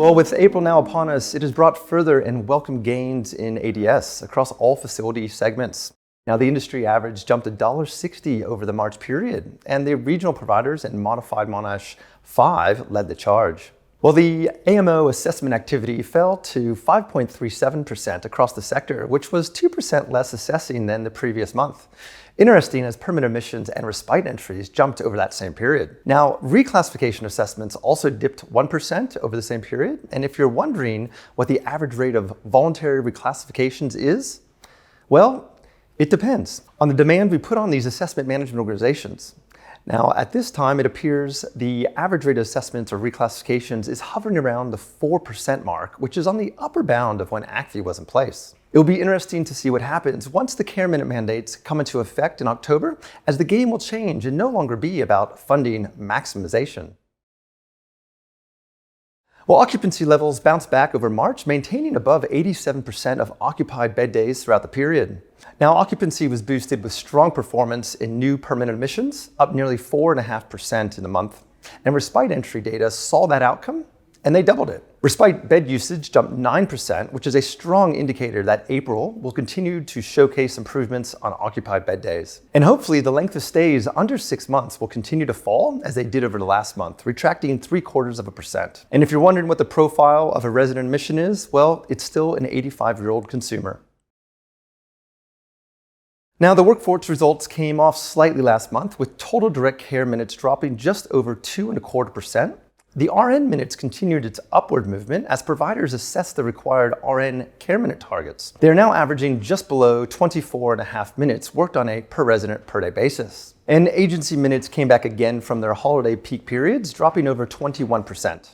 Well, with April now upon us, it has brought further and welcome gains in ADS across all facility segments. Now, the industry average jumped $1.60 over the March period, and the regional providers and modified Monash 5 led the charge. Well, the AMO assessment activity fell to 5.37% across the sector, which was 2% less assessing than the previous month. Interesting, as permit emissions and respite entries jumped over that same period. Now, reclassification assessments also dipped 1% over the same period. And if you're wondering what the average rate of voluntary reclassifications is, well, it depends on the demand we put on these assessment management organizations. Now, at this time, it appears the average rate of assessments or reclassifications is hovering around the 4% mark, which is on the upper bound of when ACC was in place. It will be interesting to see what happens once the care minute mandates come into effect in October, as the game will change and no longer be about funding maximization. Well, occupancy levels bounced back over March, maintaining above 87% of occupied bed days throughout the period. Now, occupancy was boosted with strong performance in new permanent admissions, up nearly 4.5% in the month. And respite entry data saw that outcome, and they doubled it. Respite bed usage jumped 9%, which is a strong indicator that April will continue to showcase improvements on occupied bed days. And hopefully the length of stays under 6 months will continue to fall as they did over the last month, retracting 0.75%. And if you're wondering what the profile of a resident admission is, well, it's still an 85-year-old consumer. Now, the workforce results came off slightly last month, with total direct care minutes dropping just over 2.25%. The RN minutes continued its upward movement as providers assessed the required RN care minute targets. They are now averaging just below 24.5 minutes worked on a per resident per day basis. And agency minutes came back again from their holiday peak periods, dropping over 21%.